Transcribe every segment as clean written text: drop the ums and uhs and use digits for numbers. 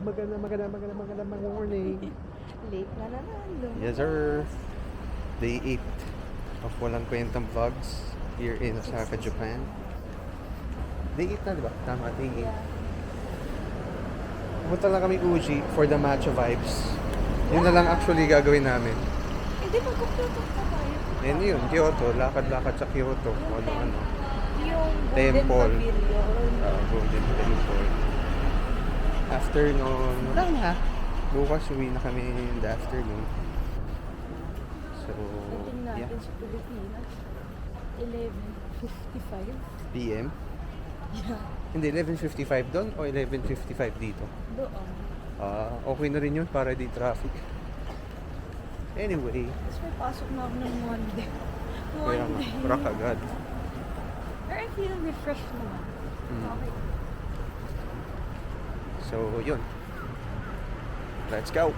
Magandang morning. Late na naman. Yes sir. Day 8 of walang kwentang vlogs here in Osaka, Japan. Day 8 na diba? Tama, day 8. Pumunta lang kami Uji for the matcha vibes. Yun na lang actually gagawin namin. Hindi, magkukutok ka tayo. And yun, Kyoto. Lakad-lakad sa Kyoto. Ano-ano. Yung Temple. Golden Pavilion. Golden Temple. Afternoon. Wala na. Bukas uwi na kami in the afternoon. So, Dating natin yeah. sa Pilipinas. 11:55. PM? Yeah. Hindi, 11:55 doon o 11:55 dito? Doon. Okay na rin yun para di traffic. Anyway. Tapos may pasok na ako ng Monday. Kaya nga, rock agad. Pero I feel refreshed naman. Okay. So, yun. Let's go!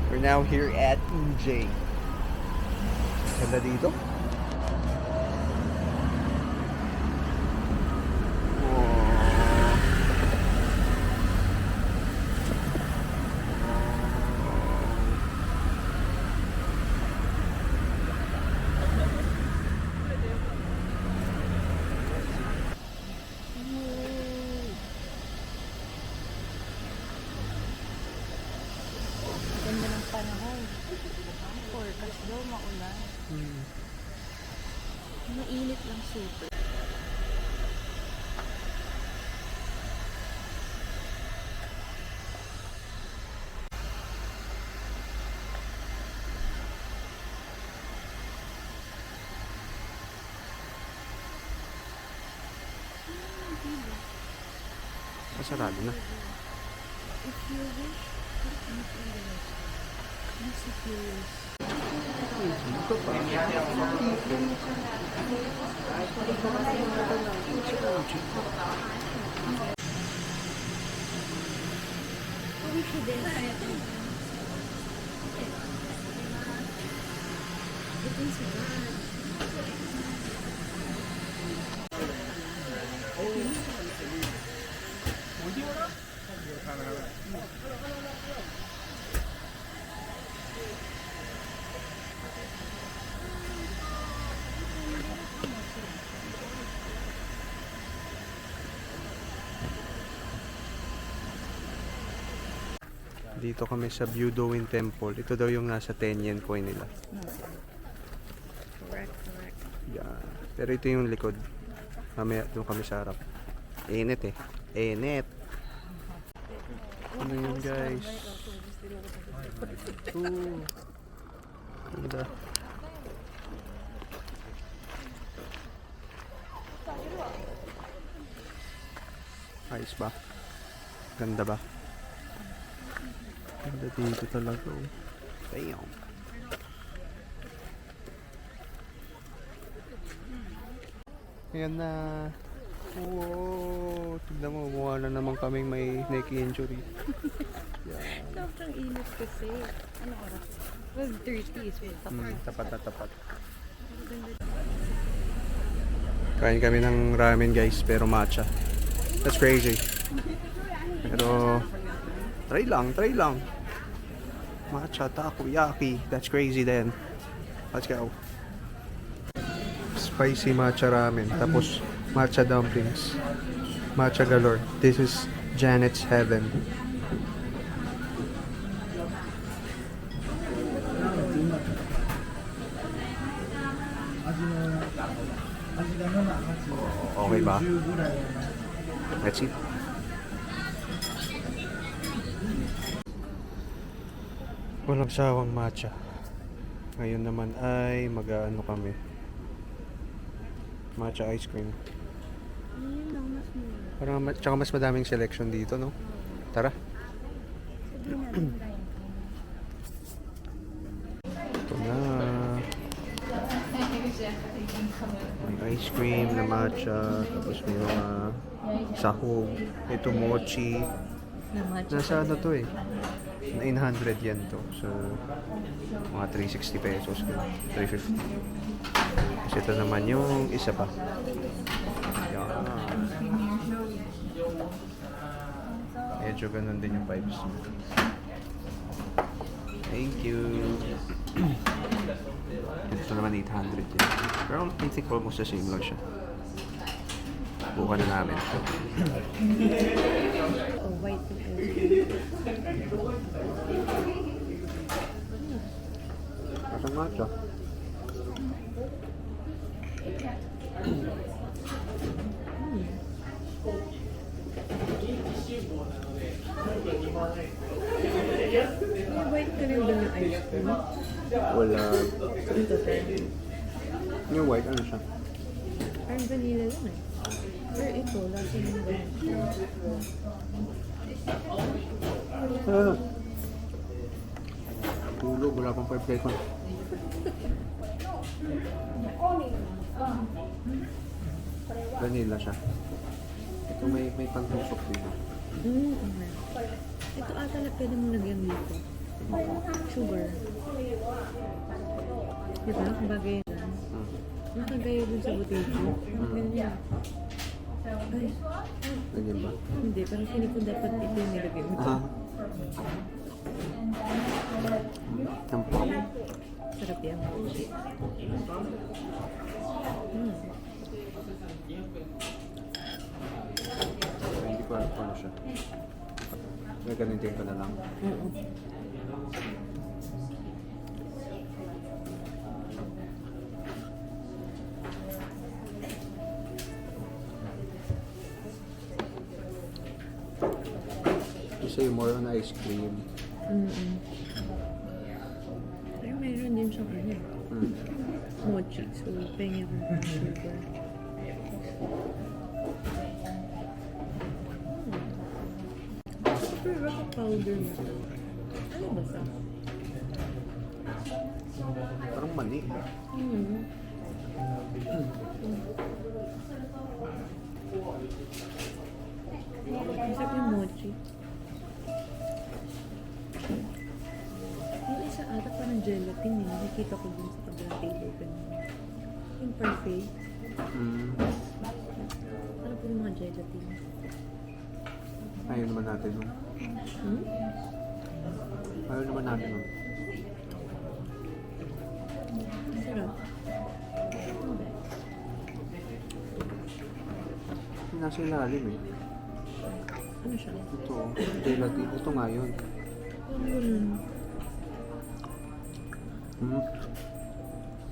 We're now here at UJ. Ganda dito. Ganda ng panahon. Forecast daw, maulan. Mainit lang super. Masarado na. If you wish, eat in the restaurant. Yes, if you wish. Dito pa. We should then it is good. Dito kami sa Budoin Temple. Ito daw yung nasa 10 yen coin nila. Correct. Yeah. Pero ito yung likod. Mamaya doon kami sa harap. Init eh. Init. Ano yun guys? Ooh. Ganda. Ayos ba? Ganda ba? Ganda dito talaga oh. Damn. Ayan na. Wow. Tignan mo, mukha na naman kaming may neck injury. Sobrang init kasi. Ano oras? 12:30 is Tapat na tapat. Kain kami ng ramen guys, pero matcha. That's crazy. Pero try lang. Matcha takoyaki. That's crazy then. Let's go. Spicy matcha ramen. Tapos matcha dumplings. Matcha galore. This is Janet's heaven. Okay ba? Let's eat. Walang sawang matcha. Ngayon naman ay mag-ano kami. Matcha ice cream. Yun lang, mas mura. Parang tsaka mas madaming selection dito, no? Tara. Sabihin natin tayo. Ito na. May ice cream na matcha, tapos may mga sahog. Ito mochi. Na matcha. Nasa ano to eh. 900 yen to. So, mga 360 pesos. 350. Tapos ito naman yung isa pa. Yan. Medyo ganun din yung vibes. Thank you. Ito naman 800 yun. Pero I think almost the same lang siya. Buka na namin. Oh, white and Masang matcha. May white ka rin ba ng ice cream? Wala. Ito, sir. Yung white, ano siya? Parang vanilla lang eh. Pero ito, lasa ng vanilla. Ah. Tulog, wala pang 5 seconds. Vanilla siya. Ito may pangtusok din. Okay. Ito ata na pwede mo lagyan dito. Sugar. Diba? Bagay lang. Nakagaya dun sa butiki. Ganyan. Ay, Ganyan ba? hindi. Parang feeling ko dapat ito yung nilagay mo. Ah. Tampak. Sarap yan. Hindi ko alam kung ano siya. May ganun din ka na lang. Gusto yung more on ice cream. Pero mayroon din siyang ano. Mochi. So, pengi akong sugar. Pero ako powder na. Ano ba sa? Parang mani. Masarap yung mochi. Yung isa ata parang gelatin eh. Nakikita ko dun sa kabilang table kanina. Yung parfait. Parang puro mga gelatin. Ayaw naman natin nun. Ayaw naman natin nun. Sarap. Nasa ilalim eh. Ano siya? Ito, gelatin. Ito nga yun. Ano ganun?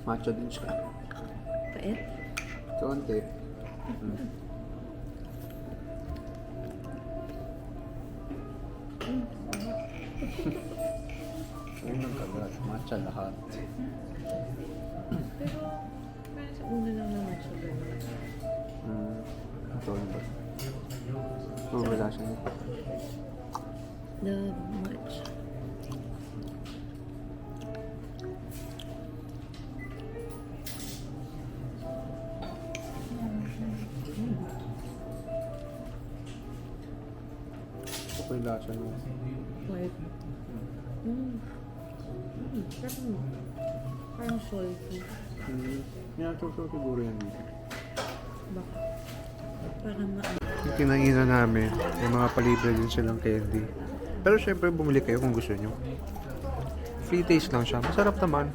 Matcha din siya. Pait? Kaunti. Ayun ang kagat. Matcha lahat. Pero, parang sa una lang naman siya ganun. Ito yun ba? Oh, wala siya nito. Love much. Ito yung lasa nyo. White. Parang salty. Minatuso siguro yan dito. Baka. Parang Yung kinainan namin, yung mga palibre din silang candy. Pero syempre bumili kayo kung gusto nyo. Free taste lang siya. Masarap naman.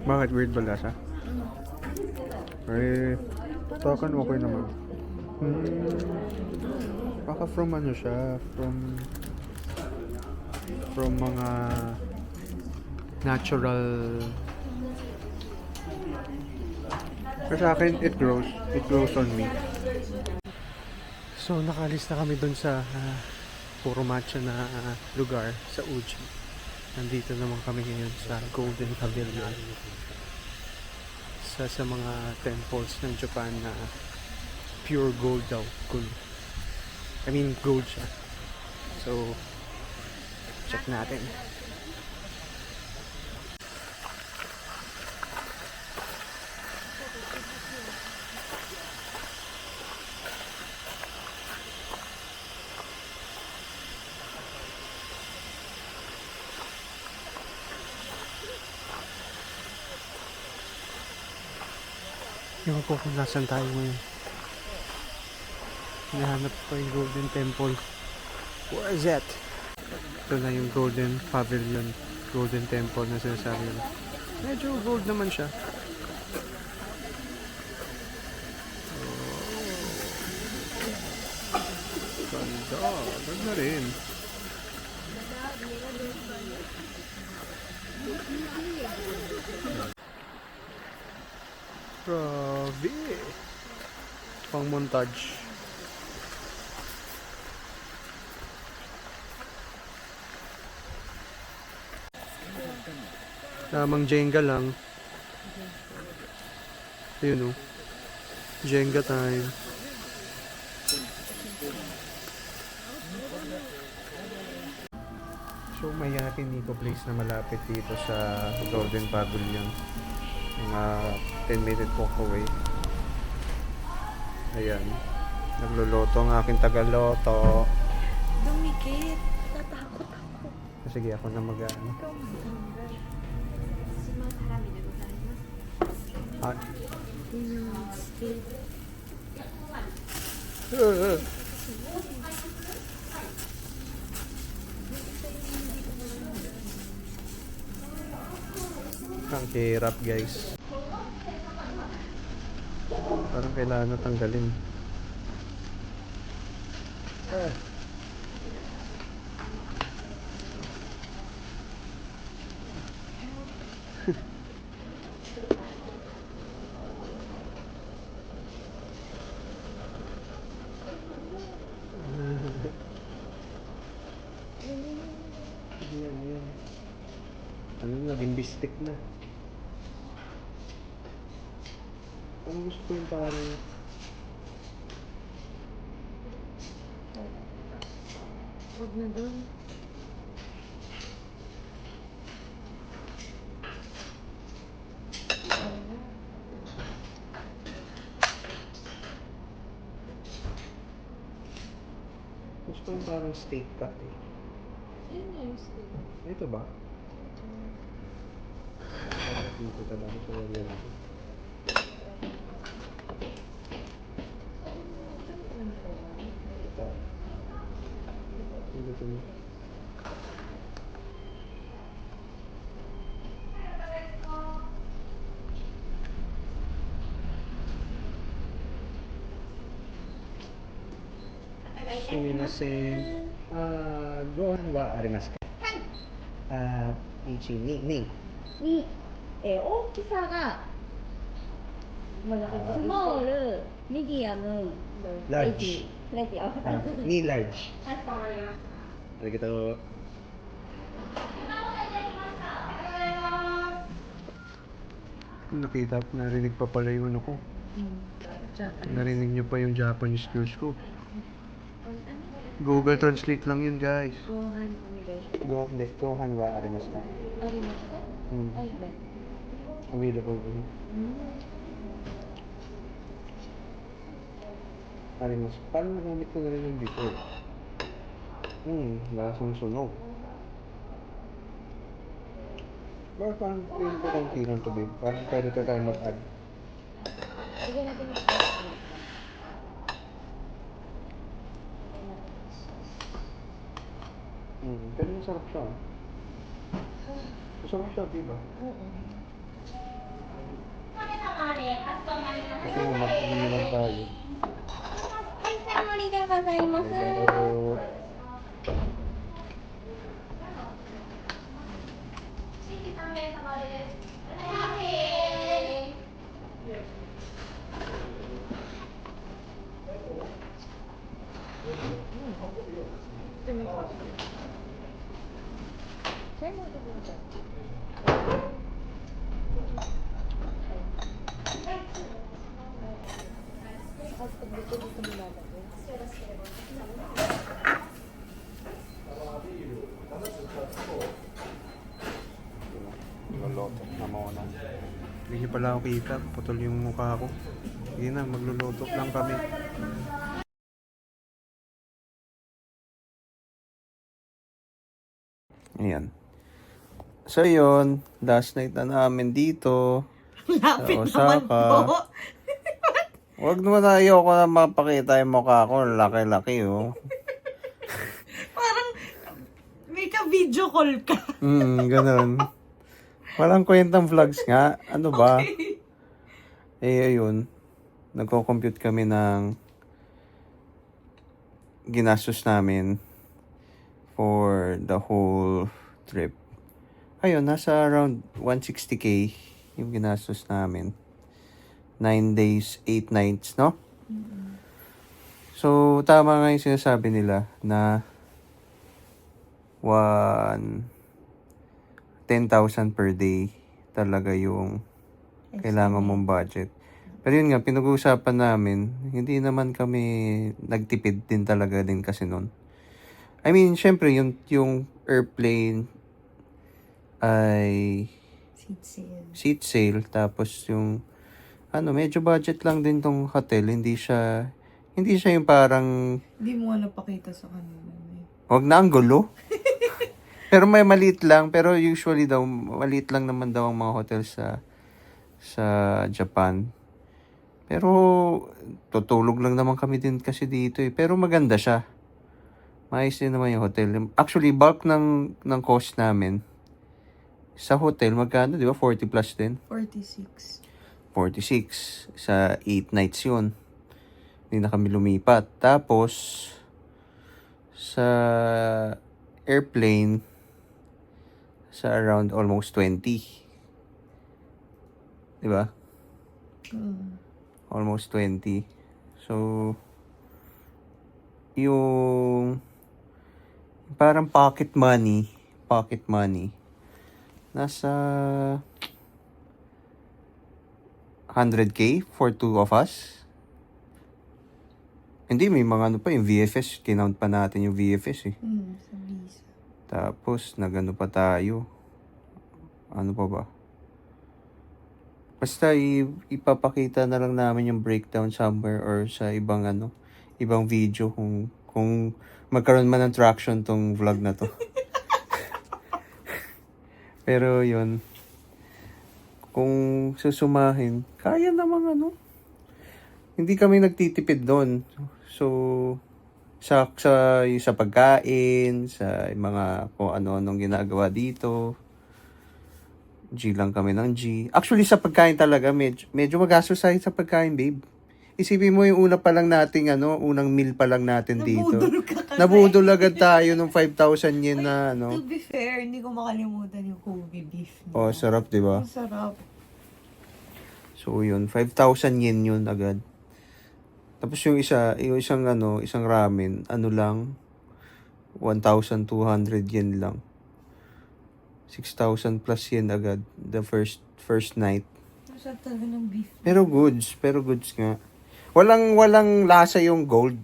Bakit weird ba lasa? Eh, takan okay naman. Baka from ano siya, from mga natural. Pero sa akin, it grows on me. So, nakalis na kami dun sa puro matcha na lugar sa Uji. Nandito naman kami ngayon sa Golden Pavilion. Sa mga temples ng Japan na pure gold daw. Gold. I mean, gold siya. So, check natin. Ewan ko kung nasan tayo ngayon. Hinahanap ko yung Golden Temple. Where is it? Ito na yung Golden Pavilion. Golden Temple na sinasabi nila. Medyo gold naman siya. Ganda. Ganda rin. Grabe. Pang montage. Tamang Jenga lang. Ayun o. Jenga time. So may Yakiniku place na malapit dito sa Golden Pavilion. Mga 10-minute walk away. Ayan. Nagluluto ang aking tagaloto. Dumikit. Tatakot ako. Sige, ako na mag-ano. Ikaw matanggal. Sumaharami na gozaimasu. Ah. Yun yung steak. Ang hirap, guys. Parang kailangan na tanggalin. Yan. Ano, naging bistik na. Ang gusto ko yung parang Huwag na doon. gusto ko yung parang steak cut eh. Yun na yung steak. Ito ba? Dito talaga sa lagyan natin. Ito. Ito niya. Sumimasen. Gohan wa arimasu ka? Ichi, ni. に、大きさがスモール、ミディアム、Large. ラジオ。Ni large. はい、かわいます。 Arigato. Nakita, narinig pa pala yung ano ko. Narinig nyo pa yung Japanese skills ko. Google Translate lang yun, guys. Gohan omigai. Gohan wa arimasu ka? Arimasu ka? Ay, ba? Available po. Arimasu. Paano nagamit ko na rin yung dito? Lasang sunog. Bakit parang feel ko konti lang to, babe? Parang pwede tayo mag-add. Lagyan natin yung steak. Pero masarap siya. Masarap siya, di ba? Oo. お疲れ様で、かしこまりまし Kasi nga mag-iiwan tayo. た。はい、3盛りでございます。 Pero, 新規3名様です。いらっしゃいませ。 Try mo ito dito. At pag dito mo lalagay. magluluto na muna. Hindi nyo pala ako kita. Putol yung mukha ko. Hindi na, magluluto lang kami. Ayan. So yun, last night na namin dito. Lapit sa naman Osaka. po. Huwag naman na ayoko na mapakita yung mukha ko. Laki-laki, oh. Parang may ka-video call ka. Ganun. Walang kwentang vlogs nga. Ano ba? Eh, ayun. Nagko-compute kami ng ginastos namin for the whole trip. Ayun, nasa around 160K yung ginastos namin. 9 days, 8 nights, no? So, tama nga yung sinasabi nila na 10,000 per day talaga yung kailangan mong budget. Pero yun nga, pinag-uusapan namin, hindi naman kami nagtipid din talaga din kasi nun. I mean, syempre, yung airplane ay seat sale. Tapos yung, medyo budget lang din tong hotel. Hindi siya yung parang, Hindi mo nga napakita sa kanila. wag na ang gulo. Pero may maliit lang. Pero usually daw, maliit lang naman daw ang mga hotel sa Japan. Pero tutulog lang naman kami din kasi dito eh. Pero maganda siya. Maayos din naman yung hotel. Actually, bulk ng cost namin sa hotel, magkano, di ba? 40 plus din. 46. 46. Sa 8 nights yun. Hindi na kami lumipat. Tapos, sa airplane, sa around almost 20. Di ba? Almost 20. So, yung parang pocket money, nasa 100K for 2 of us. Hindi, may mga ano pa, yung VFS, kinount pa natin yung VFS eh. Sa visa. Tapos, nagano pa tayo. Ano pa ba? Basta ipapakita na lang namin yung breakdown somewhere or sa ibang video kung magkaroon man ng traction tong vlog na to. Pero yun, kung susumahin, kaya namang hindi kami nagtitipid doon. So, sa pagkain, sa mga kung ano-anong ginagawa dito, G lang kami ng G. Actually, sa pagkain talaga, medyo magastos tayo sa pagkain, babe. Isipin mo yung unang meal pa lang natin dito. Nabudol ka kasi. Nabudol agad tayo ng 5,000 yen na To be fair, hindi ko makalimutan yung Kobe beef. Oh, sarap, di ba? Ang sarap. So, yun. 5,000 yen yun agad. Tapos yung isang ramen, lang, 1,200 yen lang. 6,000 plus yen agad the first night. Masarap talaga ng beef. Pero goods nga. Walang lasa yung gold.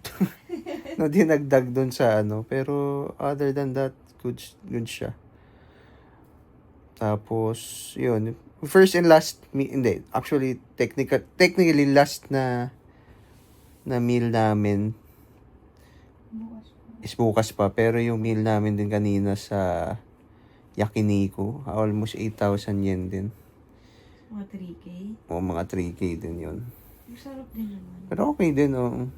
No, dinagdag dun sa pero other than that, goods siya. Tapos, yun. First and last, hindi. Actually, technically last na meal namin is bukas pa. Pero yung meal namin din kanina sa Yakiniku, almost 8,000 yen din. Mga 3K. O mga 3K din yun. Masarap din naman. Pero okay din, oh.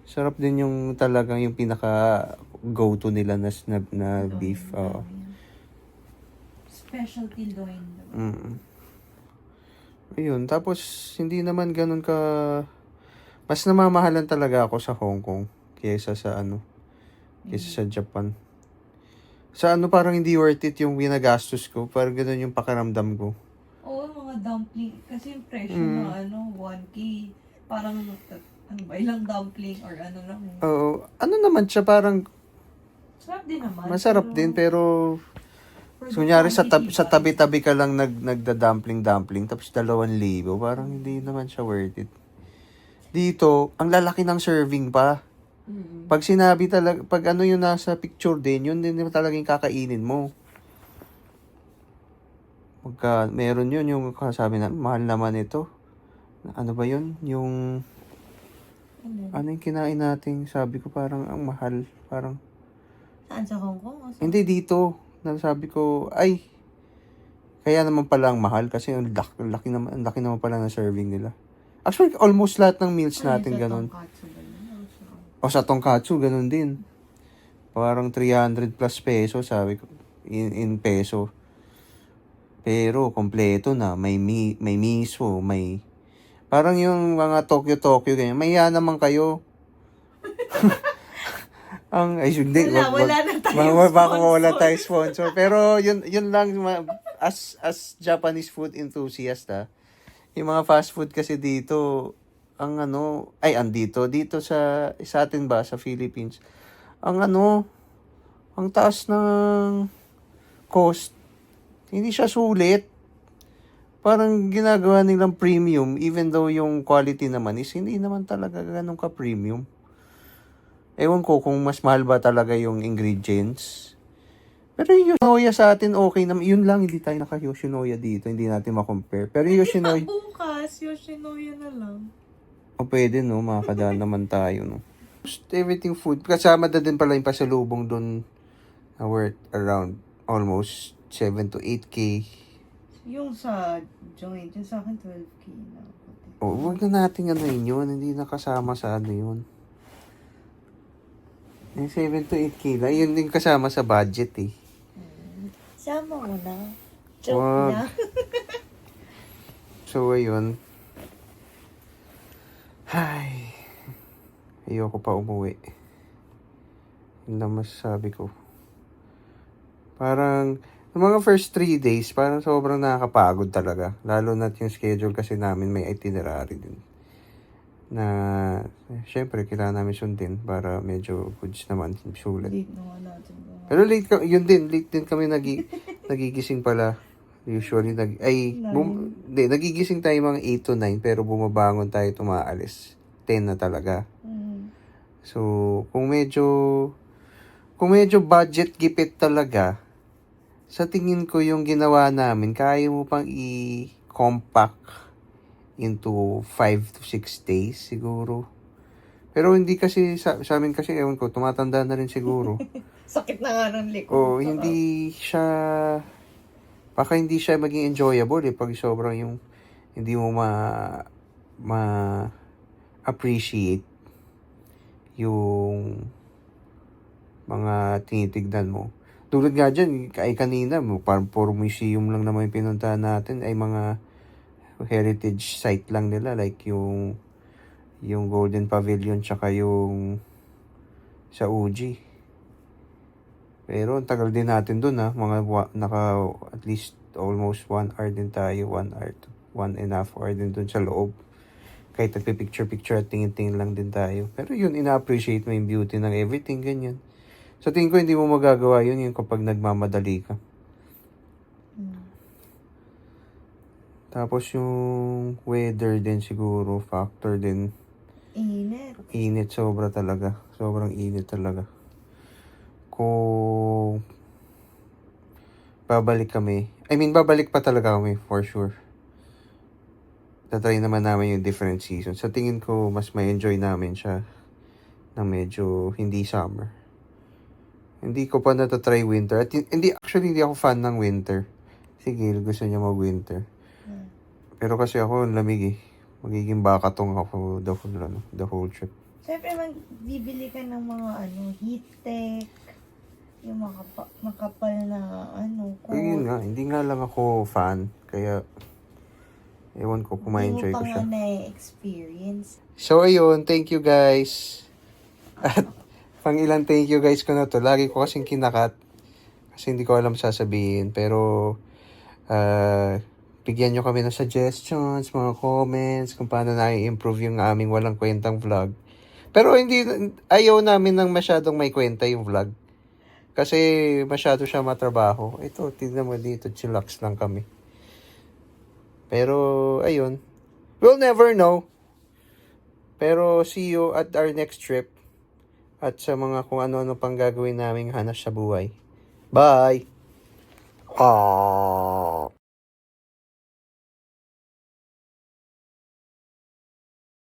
Sarap din yung talagang yung pinaka go-to nila na beef. Oh. Specialty loin. Ayun, tapos hindi naman ganun ka... Mas namamahalan talaga ako sa Hong Kong kaysa sa sa Japan. Sa parang hindi worth it yung winagastos ko. Parang ganun yung pakiramdam ko. Oo, mga dumpling. Kasi yung presyo na 1K. Parang, ilang dumpling or lang. Oo. Naman siya, parang Sarap din naman. masarap din, pero kunyari sa tabi-tabi ka lang nagda-dumpling, tapos 2,000. Parang hindi naman siya worth it. Dito, ang lalaki ng serving pa. Pag sinabi talaga, pag yung nasa picture din, yun din talaga yung kakainin mo. Meron yun yung sabi na, mahal naman ito. Ano ba yun? Yung, yung kinain natin, sabi ko parang ang mahal. Parang, saan, sa Hong Kong? hindi dito. Sabi ko, ay, kaya naman pala ang mahal kasi ang laki naman pala ng serving nila. Actually, almost lahat ng meals natin Ay, sa ganun. tonkatsu ba yun? O sa tonkatsu, ganun din. Parang 300 plus peso, sabi ko. In peso. Pero, kompleto na. May miso, may... Parang yung mga Tokyo, ganyan. Maya naman kayo. Ay, hindi. Wala na tayong Baka wala sponsor. tayong sponsor. Pero, yun lang, as Japanese food enthusiast, yung mga fast food kasi dito, dito sa atin ba, sa Philippines, ang taas ng cost, hindi siya sulit. Parang ginagawa nilang premium, even though yung quality naman is hindi naman talaga ganun ka-premium. Ewan ko kung mas mahal ba talaga yung ingredients. Pero yung Yoshinoya sa atin okay naman. Yun lang, hindi tayo naka-Yoshinoya dito. Hindi natin ma-compare. Pero yung Yoshinoya... Bukas, Yoshinoya na lang. O pwede, no? Makakadaan naman tayo, no? Everything food. Kasama na din pala yung pasalubong doon na worth around almost 7 to 8K. Yung sa joint, yung sa akin 12K na. O, huwag na natin yun. Hindi nakasama sa yun. Yung 7 to 8K lang. Yun din kasama sa budget, eh. Sama mo na. Joke Wag. na. So, ayun. Ay. Ayoko pa umuwi. Yun lang masasabi ko. Parang, yung mga first 3 days, parang sobrang nakakapagod talaga. Lalo na yung schedule kasi namin may itinerary din. Na, syempre, kailangan namin sundin para medyo goods naman, sulit. Date naman natin. Pero late din kami nagigising pala. Usually, nagigising tayo mga 8 to 9, pero bumabangon tayo tumaalis. 10 na talaga. So, kung medyo budget gipit talaga, sa tingin ko yung ginawa namin, kaya mo pang i-compact into 5 to 6 days siguro. Pero hindi kasi, sa amin kasi, ewan ko, tumatanda na rin siguro. Sakit na nga ng likod. O, hindi siya, baka hindi siya maging enjoyable pag sobrang yung, hindi mo appreciate yung mga tinitignan mo. Tulad nga dyan, kanina, parang puro museum lang naman yung pinuntahan natin, ay mga heritage site lang nila, like yung Golden Pavilion, tsaka yung sa Uji. Pero ang tagal din natin dun at least almost 1 hour din tayo, 1 hour to 1.5 hour din dun sa loob. Kahit nagpipicture-picture at tingin-tingin lang din tayo. Pero yun, ina-appreciate mo yung beauty ng everything, ganyan. Sa tingin ko, hindi mo magagawa yun yung kapag nagmamadali ka. Tapos yung weather din siguro, factor din. Init sobra talaga. Sobrang init talaga. Kung babalik pa talaga kami for sure. Tatry naman namin yung different seasons. Sa tingin ko, mas may enjoy namin siya na medyo hindi summer. Hindi ko pa natatry winter. At hindi ako fan ng winter. Sige, gusto niya mag-winter. Pero kasi ako, lamig eh. Magiging bakatong ako the whole trip. Siyempre, magbibili ka ng mga heat tech, yung makapal na Ayun nga, hindi nga lang ako fan. Kaya, ewan ko kung ma-enjoy ko siya. Hindi mo pa nga na-experience. So, ayun. Thank you, guys. At, pang-ilang thank you, guys, ko na to. Lagi ko kasing kinakat. Kasi hindi ko alam sasabihin. Pero, bigyan nyo kami ng suggestions, mga comments, kung paano na i-improve yung aming walang kwentang vlog. Pero ayaw namin ng masyadong may kwenta yung vlog. Kasi masyado siya matrabaho. Ito, tignan mo dito, chillax lang kami. Pero, ayun. We'll never know. Pero, see you at our next trip. At sa mga kung ano-ano pang gagawin naming hanas sa buhay. Bye! Aww.